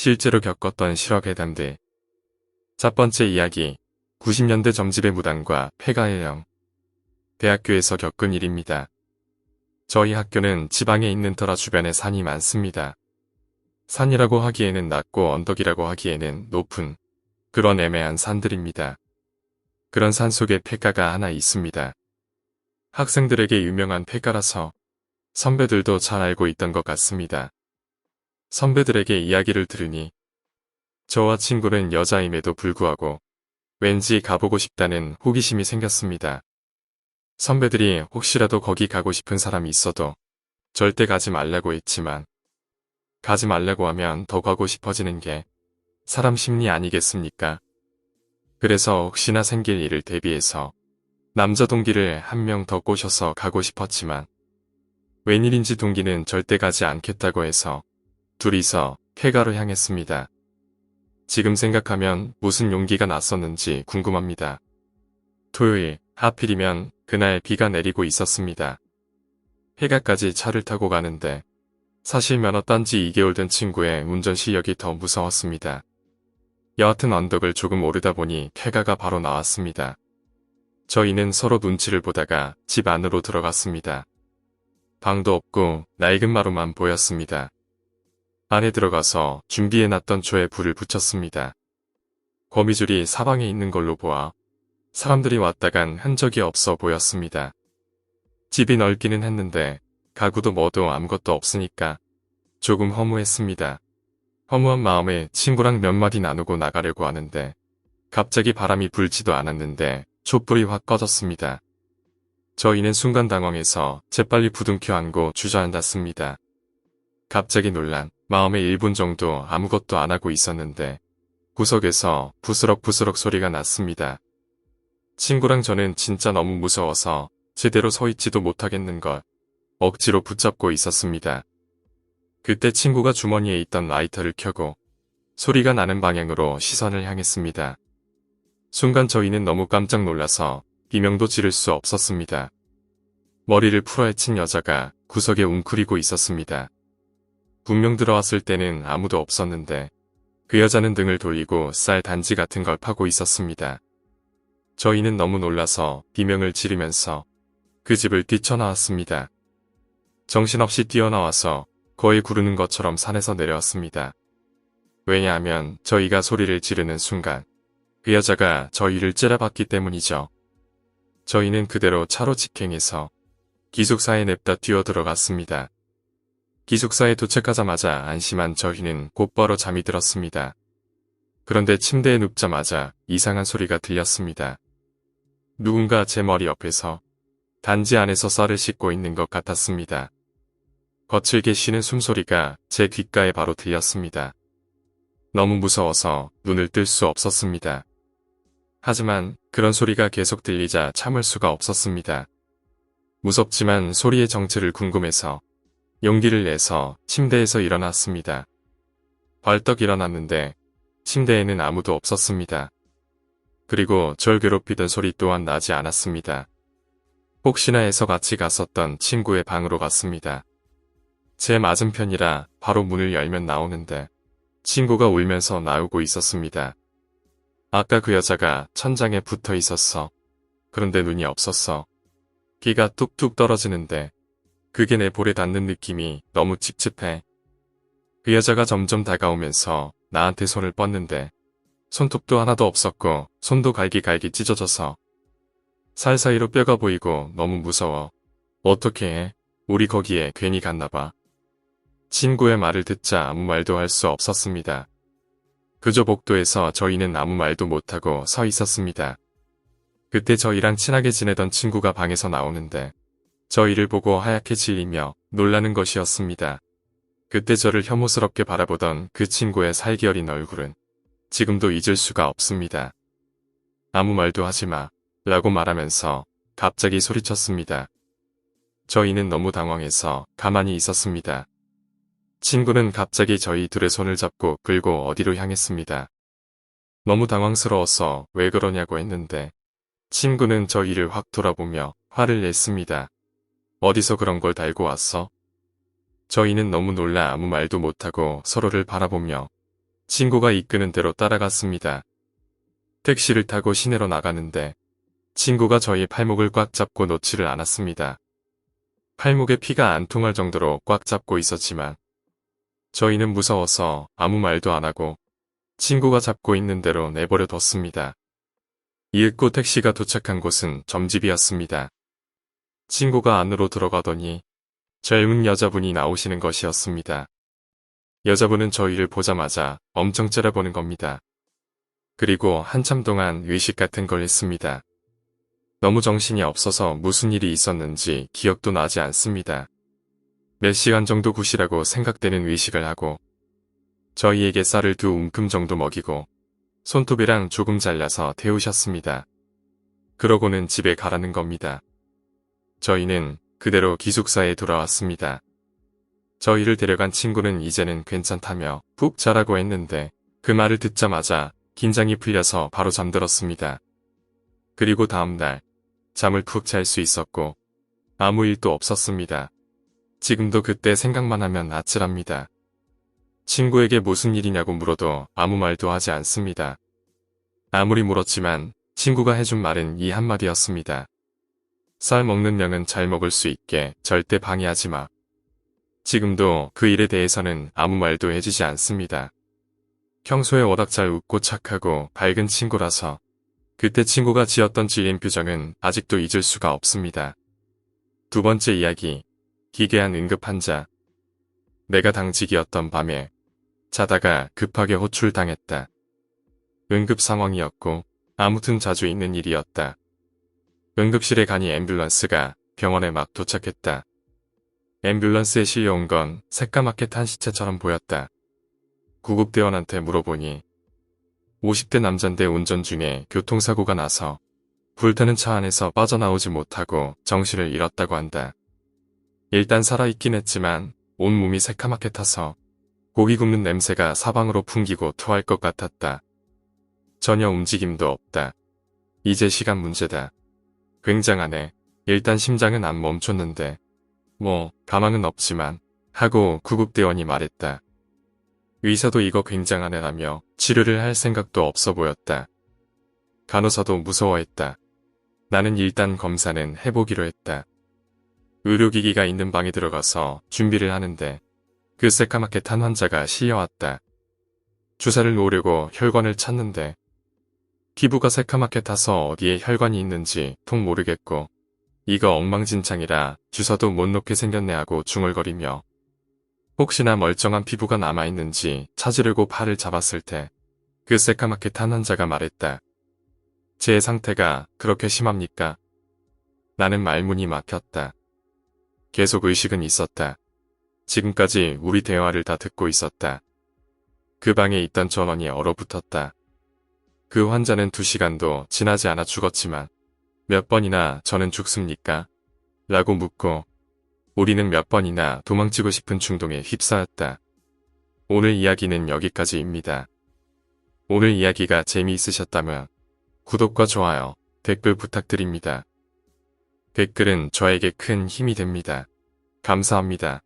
실제로 겪었던 실화괴담들. 첫 번째 이야기, 90년대 점집의 무당과 폐가의 영. 대학교에서 겪은 일입니다. 저희 학교는 지방에 있는 터라 주변에 산이 많습니다. 산이라고 하기에는 낮고 언덕이라고 하기에는 높은 그런 애매한 산들입니다. 그런 산 속에 폐가가 하나 있습니다. 학생들에게 유명한 폐가라서 선배들도 잘 알고 있던 것 같습니다. 선배들에게 이야기를 들으니 저와 친구는 여자임에도 불구하고 왠지 가보고 싶다는 호기심이 생겼습니다. 선배들이 혹시라도 거기 가고 싶은 사람이 있어도 절대 가지 말라고 했지만 가지 말라고 하면 더 가고 싶어지는 게 사람 심리 아니겠습니까? 그래서 혹시나 생길 일을 대비해서 남자 동기를 한 명 더 꼬셔서 가고 싶었지만 웬일인지 동기는 절대 가지 않겠다고 해서 둘이서 폐가로 향했습니다. 지금 생각하면 무슨 용기가 났었는지 궁금합니다. 토요일, 하필이면 그날 비가 내리고 있었습니다. 폐가까지 차를 타고 가는데 사실 면허 딴 지 2개월 된 친구의 운전 실력이 더 무서웠습니다. 여하튼 언덕을 조금 오르다 보니 폐가가 바로 나왔습니다. 저희는 서로 눈치를 보다가 집 안으로 들어갔습니다. 방도 없고 낡은 마루만 보였습니다. 안에 들어가서 준비해놨던 조에 불을 붙였습니다. 거미줄이 사방에 있는 걸로 보아 사람들이 왔다간 흔적이 없어 보였습니다. 집이 넓기는 했는데 가구도 뭐도 아무것도 없으니까 조금 허무했습니다. 허무한 마음에 친구랑 몇 마디 나누고 나가려고 하는데 갑자기 바람이 불지도 않았는데 촛불이 확 꺼졌습니다. 저희는 순간 당황해서 재빨리 부둥켜 안고 주저앉았습니다. 갑자기 놀란 마음에 1분 정도 아무것도 안 하고 있었는데 구석에서 부스럭부스럭 소리가 났습니다. 친구랑 저는 진짜 너무 무서워서 제대로 서 있지도 못하겠는걸 억지로 붙잡고 있었습니다. 그때 친구가 주머니에 있던 라이터를 켜고 소리가 나는 방향으로 시선을 향했습니다. 순간 저희는 너무 깜짝 놀라서 비명도 지를 수 없었습니다. 머리를 풀어헤친 여자가 구석에 웅크리고 있었습니다. 분명 들어왔을 때는 아무도 없었는데 그 여자는 등을 돌리고 쌀 단지 같은 걸 파고 있었습니다. 저희는 너무 놀라서 비명을 지르면서 그 집을 뛰쳐나왔습니다. 정신없이 뛰어나와서 거의 구르는 것처럼 산에서 내려왔습니다. 왜냐하면 저희가 소리를 지르는 순간 그 여자가 저희를 째려봤기 때문이죠. 저희는 그대로 차로 직행해서 기숙사에 냅다 뛰어들어갔습니다. 기숙사에 도착하자마자 안심한 저희는 곧바로 잠이 들었습니다. 그런데 침대에 눕자마자 이상한 소리가 들렸습니다. 누군가 제 머리 옆에서 단지 안에서 쌀을 씻고 있는 것 같았습니다. 거칠게 쉬는 숨소리가 제 귓가에 바로 들렸습니다. 너무 무서워서 눈을 뜰 수 없었습니다. 하지만 그런 소리가 계속 들리자 참을 수가 없었습니다. 무섭지만 소리의 정체를 궁금해서 용기를 내서 침대에서 일어났습니다. 벌떡 일어났는데 침대에는 아무도 없었습니다. 그리고 절 괴롭히던 소리 또한 나지 않았습니다. 혹시나 해서 같이 갔었던 친구의 방으로 갔습니다. 제 맞은편이라 바로 문을 열면 나오는데 친구가 울면서 나오고 있었습니다. 아까 그 여자가 천장에 붙어 있었어. 그런데 눈이 없었어. 기가 뚝뚝 떨어지는데 그게 내 볼에 닿는 느낌이 너무 찝찝해. 그 여자가 점점 다가오면서 나한테 손을 뻗는데 손톱도 하나도 없었고 손도 갈기갈기 찢어져서 살 사이로 뼈가 보이고 너무 무서워. 어떻게 해? 우리 거기에 괜히 갔나봐. 친구의 말을 듣자 아무 말도 할 수 없었습니다. 그저 복도에서 저희는 아무 말도 못하고 서 있었습니다. 그때 저희랑 친하게 지내던 친구가 방에서 나오는데 저희를 보고 하얗게 질리며 놀라는 것이었습니다. 그때 저를 혐오스럽게 바라보던 그 친구의 살기 어린 얼굴은 지금도 잊을 수가 없습니다. 아무 말도 하지 마 라고 말하면서 갑자기 소리쳤습니다. 저희는 너무 당황해서 가만히 있었습니다. 친구는 갑자기 저희 둘의 손을 잡고 끌고 어디로 향했습니다. 너무 당황스러워서 왜 그러냐고 했는데 친구는 저희를 확 돌아보며 화를 냈습니다. 어디서 그런 걸 달고 왔어? 저희는 너무 놀라 아무 말도 못하고 서로를 바라보며 친구가 이끄는 대로 따라갔습니다. 택시를 타고 시내로 나가는데 친구가 저희 팔목을 꽉 잡고 놓지를 않았습니다. 팔목에 피가 안 통할 정도로 꽉 잡고 있었지만 저희는 무서워서 아무 말도 안 하고 친구가 잡고 있는 대로 내버려 뒀습니다. 이윽고 택시가 도착한 곳은 점집이었습니다. 친구가 안으로 들어가더니 젊은 여자분이 나오시는 것이었습니다. 여자분은 저희를 보자마자 엄청 째려보는 겁니다. 그리고 한참 동안 의식 같은 걸 했습니다. 너무 정신이 없어서 무슨 일이 있었는지 기억도 나지 않습니다. 몇 시간 정도 굿이라고 생각되는 의식을 하고 저희에게 쌀을 2움큼 정도 먹이고 손톱이랑 조금 잘라서 태우셨습니다. 그러고는 집에 가라는 겁니다. 저희는 그대로 기숙사에 돌아왔습니다. 저희를 데려간 친구는 이제는 괜찮다며 푹 자라고 했는데 그 말을 듣자마자 긴장이 풀려서 바로 잠들었습니다. 그리고 다음날 잠을 푹 잘 수 있었고 아무 일도 없었습니다. 지금도 그때 생각만 하면 아찔합니다. 친구에게 무슨 일이냐고 물어도 아무 말도 하지 않습니다. 아무리 물었지만 친구가 해준 말은 이 한마디였습니다. 쌀 먹는 명은 잘 먹을 수 있게 절대 방해하지 마. 지금도 그 일에 대해서는 아무 말도 해주지 않습니다. 평소에 워낙 잘 웃고 착하고 밝은 친구라서 그때 친구가 지었던 질린 표정은 아직도 잊을 수가 없습니다. 두 번째 이야기, 기괴한 응급환자. 내가 당직이었던 밤에 자다가 급하게 호출당했다. 응급 상황이었고 아무튼 자주 있는 일이었다. 응급실에 가니 앰뷸런스가 병원에 막 도착했다. 앰뷸런스에 실려온 건 새까맣게 탄 시체처럼 보였다. 구급대원한테 물어보니 50대 남잔데 운전 중에 교통사고가 나서 불타는 차 안에서 빠져나오지 못하고 정신을 잃었다고 한다. 일단 살아있긴 했지만 온몸이 새까맣게 타서 고기 굽는 냄새가 사방으로 풍기고 토할 것 같았다. 전혀 움직임도 없다. 이제 시간 문제다. 굉장하네. 일단 심장은 안 멈췄는데 뭐 가망은 없지만 하고 구급대원이 말했다. 의사도 이거 굉장하네라며 치료를 할 생각도 없어 보였다. 간호사도 무서워했다. 나는 일단 검사는 해보기로 했다. 의료기기가 있는 방에 들어가서 준비를 하는데 그 새까맣게 탄 환자가 실려왔다. 주사를 놓으려고 혈관을 찾는데 피부가 새까맣게 타서 어디에 혈관이 있는지 통 모르겠고 이거 엉망진창이라 주사도 못 놓게 생겼네 하고 중얼거리며 혹시나 멀쩡한 피부가 남아있는지 찾으려고 팔을 잡았을 때 그 새까맣게 탄 환자가 말했다. 제 상태가 그렇게 심합니까? 나는 말문이 막혔다. 계속 의식은 있었다. 지금까지 우리 대화를 다 듣고 있었다. 그 방에 있던 전원이 얼어붙었다. 그 환자는 2시간도 지나지 않아 죽었지만 몇 번이나 저는 죽습니까? 라고 묻고 우리는 몇 번이나 도망치고 싶은 충동에 휩싸였다. 오늘 이야기는 여기까지입니다. 오늘 이야기가 재미있으셨다면 구독과 좋아요, 댓글 부탁드립니다. 댓글은 저에게 큰 힘이 됩니다. 감사합니다.